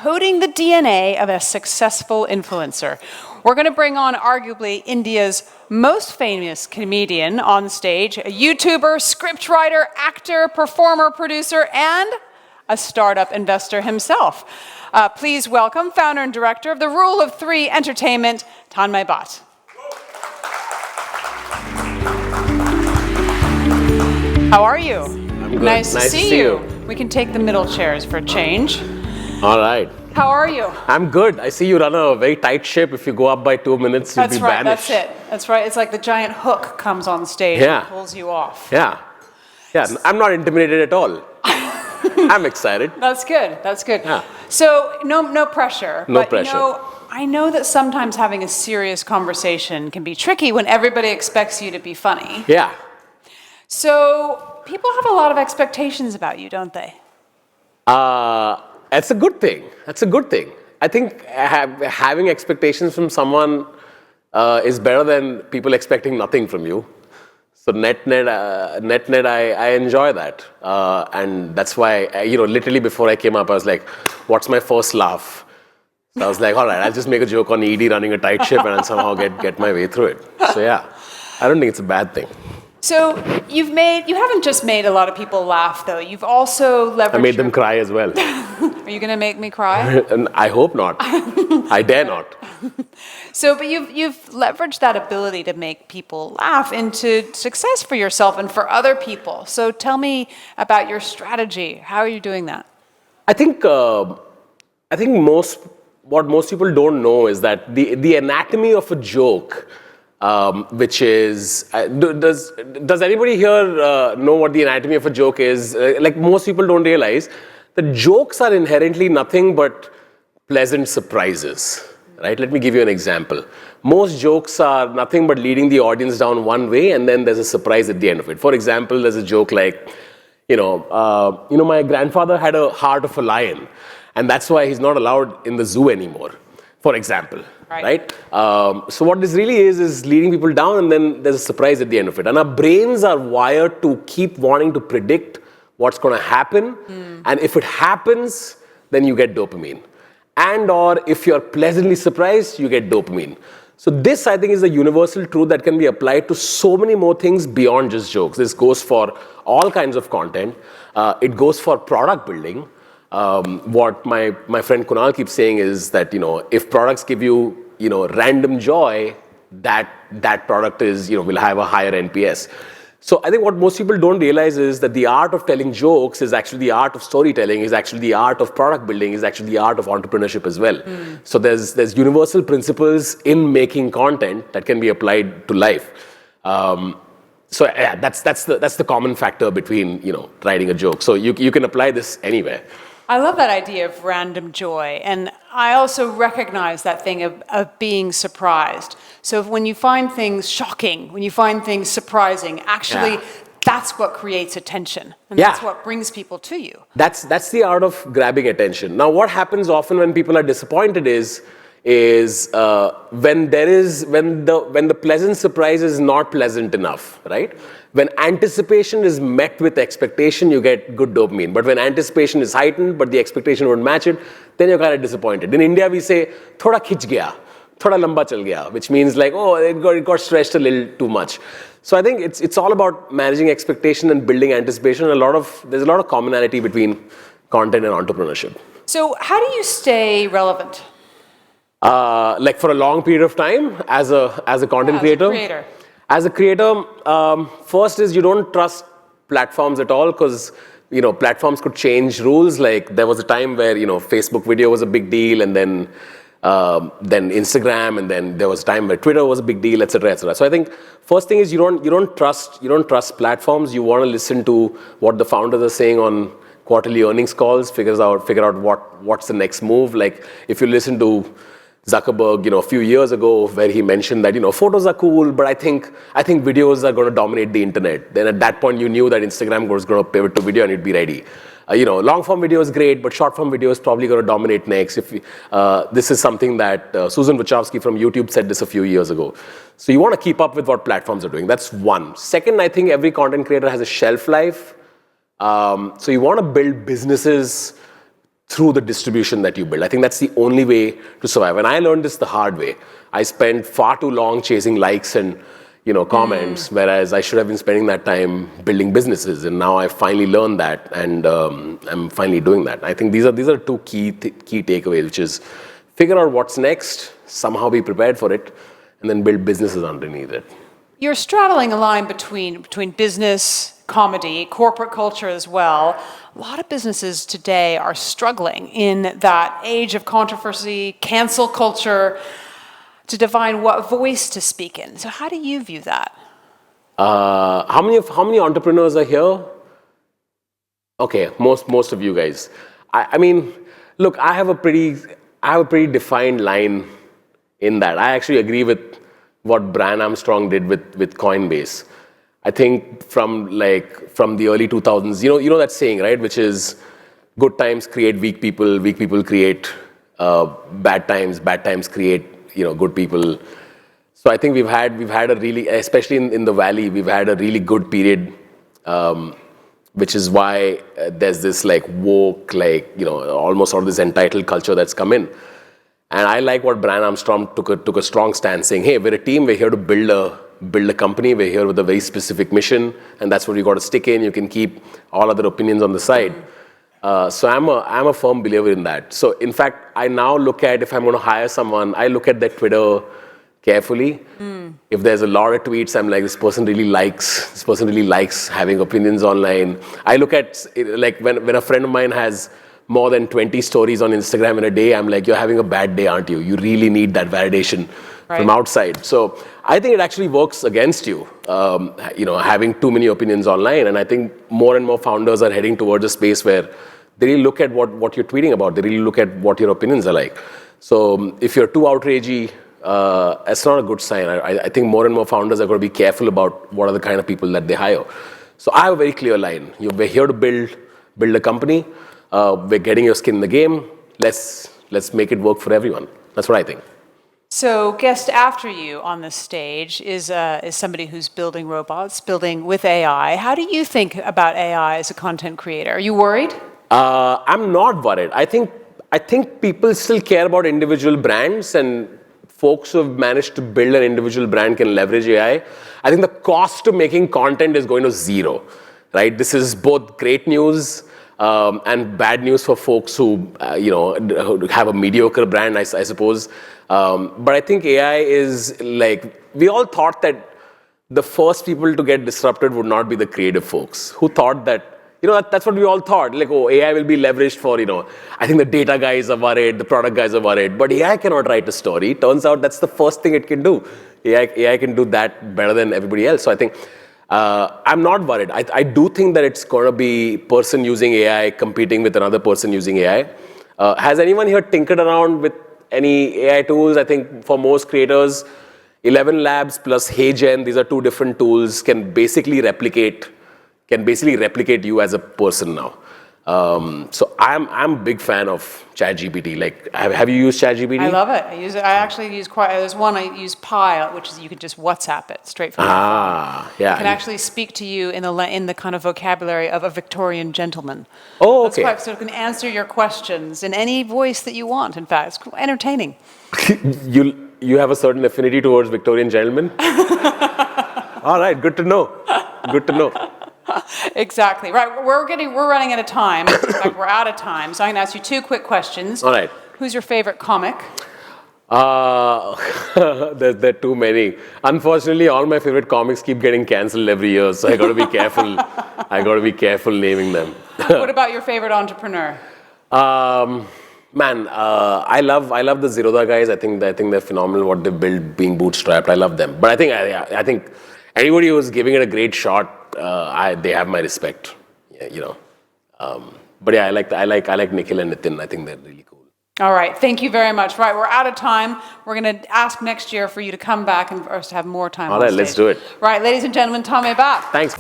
Decoding the DNA of a Successful Influencer. We're going to bring on arguably India's most famous comedian on stage, a YouTuber, scriptwriter, actor, performer, producer, and a startup investor himself. Please welcome founder and director of the Rule of Three Entertainment, Tanmay Bhat. How are you? I'm good. Nice to see you. We can take the middle chairs for a change. All right. How are you? I'm good. I see you run a very tight ship. If you go up by 2 minutes, you'll be banished. That's it. That's right. It's like the giant hook comes on stage and pulls you off. Yeah. I'm not intimidated at all. I'm excited. That's good. That's good. Yeah. So no pressure. No but, pressure. I know that sometimes having a serious conversation can be tricky when everybody expects you to be funny. Yeah. So people have a lot of expectations about you, don't they? That's a good thing. I think having expectations from someone is better than people expecting nothing from you. So net, I enjoy that, and that's why literally before I came up, I was like, "What's my first laugh?" So I was like, "All right, I'll just make a joke on ED running a tight ship and somehow get my way through it." So yeah, I don't think it's a bad thing. So you haven't just made a lot of people laugh, though. You've also leveraged. I made them cry as well. Are you going to make me cry? And I hope not. I dare not. So, but you've leveraged that ability to make people laugh into success for yourself and for other people. So tell me about your strategy. How are you doing that? I think what most people don't know is that the anatomy of a joke. Which is, does anybody here know what the anatomy of a joke is? Like most people don't realize, the jokes are inherently nothing but pleasant surprises, right? Let me give you an example. Most jokes are nothing but leading the audience down one way, and then there's a surprise at the end of it. For example, there's a joke like, my grandfather had a heart of a lion, and that's why he's not allowed in the zoo anymore. For example, right? So what this really is leading people down, and then there's a surprise at the end of it. And our brains are wired to keep wanting to predict what's going to happen. And if it happens, then you get dopamine. And or if you're pleasantly surprised, you get dopamine. So this, I think, is a universal truth that can be applied to so many more things beyond just jokes. This goes for all kinds of content. It goes for product building. What my friend Kunal keeps saying is that, if products give you, random joy, that product is, will have a higher NPS. So I think what most people don't realize is that the art of telling jokes is actually the art of storytelling, is actually the art of product building, is actually the art of entrepreneurship as well. So there's universal principles in making content that can be applied to life. So yeah, that's the common factor between, writing a joke. So you can apply this anywhere. I love that idea of random joy, and I also recognize that thing of being surprised. So when you find things shocking, when you find things surprising, actually that's what creates attention, and that's what brings people to you. That's the art of grabbing attention. Now what happens often when people are disappointed is when the pleasant surprise is not pleasant enough, right? When anticipation is met with expectation, you get good dopamine. But when anticipation is heightened, but the expectation won't match it, then you're kind of disappointed. In India, we say, thoda khich gaya, thoda lamba chal gaya, which means like, oh, it got stretched a little too much. So I think it's all about managing expectation and building anticipation. There's a lot of commonality between content and entrepreneurship. So how do you stay relevant? Like for a long period of time as a content creator? As a creator, first is you don't trust platforms at all, because platforms could change rules. Like there was a time where Facebook video was a big deal, and then Instagram, and then there was a time where Twitter was a big deal, etc., etc. So I think first thing is you don't trust platforms. You want to listen to what the founders are saying on quarterly earnings calls. Figure out what's the next move. Like if you listen to Zuckerberg, a few years ago, where he mentioned that, photos are cool, but I think videos are going to dominate the internet. Then at that point, you knew that Instagram was going to pivot to video and you'd be ready. Long form video is great, but short form video is probably going to dominate next. This is something that Susan Wachowski from YouTube said this a few years ago. So you want to keep up with what platforms are doing. That's one. Second, I think every content creator has a shelf life. So you want to build businesses through the distribution that you build. I think that's the only way to survive. And I learned this the hard way. I spent far too long chasing likes and comments, whereas I should have been spending that time building businesses. And now I finally learned that, and I'm finally doing that. I think these are two key takeaways, which is figure out what's next, somehow be prepared for it, and then build businesses underneath it. You're straddling a line between business, comedy, corporate culture as well. A lot of businesses today are struggling in that age of controversy, cancel culture, to define what voice to speak in. So how do you view that? How many entrepreneurs are here? Okay, most of you guys. I mean, look, I have a pretty defined line in that. I actually agree with what Brian Armstrong did with Coinbase. I think from the early 2000s, you know that saying, right? Which is good times create weak people create bad times create good people. So I think we've had a really, especially in the Valley, we've had a really good period, which is why there's this woke, almost sort of this entitled culture that's come in. And I like what Brian Armstrong took a strong stance, saying, hey, we're a team, we're here to build a company, we're here with a very specific mission, and that's what you got to stick in. You can keep all other opinions on the side. So I'm a firm believer in that. So in fact, I now look at, if I'm going to hire someone, I look at their Twitter carefully. If there's a lot of tweets, I'm like, this person really likes having opinions online. I look at, when a friend of mine has more than 20 stories on Instagram in a day, I'm like, you're having a bad day, aren't you? You really need that validation from outside. So I think it actually works against you, having too many opinions online. And I think more and more founders are heading towards a space where they really look at what you're tweeting about. They really look at what your opinions are like. So if you're too outragey, it's not a good sign. I think more and more founders are going to be careful about what are the kind of people that they hire. So I have a very clear line. We're here to build a company. We're getting your skin in the game. Let's make it work for everyone. That's what I think. So guest after you on this stage is somebody who's building robots, building with AI. How do you think about AI as a content creator? Are you worried? I'm not worried. I think people still care about individual brands, and folks who have managed to build an individual brand can leverage AI. I think the cost of making content is going to zero, right? This is both great news and bad news for folks who have a mediocre brand, I suppose. But I think AI is we all thought that the first people to get disrupted would not be the creative folks who thought that, that's what we all thought. AI will be leveraged for, I think the data guys are worried, the product guys are worried, but AI cannot write a story. Turns out that's the first thing it can do. AI can do that better than everybody else. So I think I'm not worried. I do think that it's going to be person using AI competing with another person using AI. Has anyone here tinkered around with any AI tools? I think for most creators, 11 Labs plus HeyGen, these are two different tools, can basically replicate you as a person now. So I'm a big fan of ChatGPT. Have you used ChatGPT? I love it. I use it. I actually use there's one I use Pi, which is you can just WhatsApp it straight from your phone. Yeah. It can actually speak to you in the kind of vocabulary of a Victorian gentleman. Oh, okay. So it can answer your questions in any voice that you want. In fact, it's entertaining. You have a certain affinity towards Victorian gentlemen? All right, good to know. Good to know. Exactly. Right. We're running out of time. In fact, we're out of time. So I'm going to ask you two quick questions. All right. Who's your favorite comic? There are too many. Unfortunately, all my favorite comics keep getting cancelled every year, so I got to be careful. I got to be careful naming them. What about your favorite entrepreneur? I love the Zerodha guys. I think they're phenomenal. What they build, being bootstrapped, I love them. But I think anybody who's giving it a great shot, they have my respect. But yeah, I like Nikhil and Nitin. I think they're really cool. All right, thank you very much. Right, we're out of time. We're going to ask next year for you to come back and for us to have more time. All right, let's do it. Right, ladies and gentlemen, Tanmay Bhat. Thanks.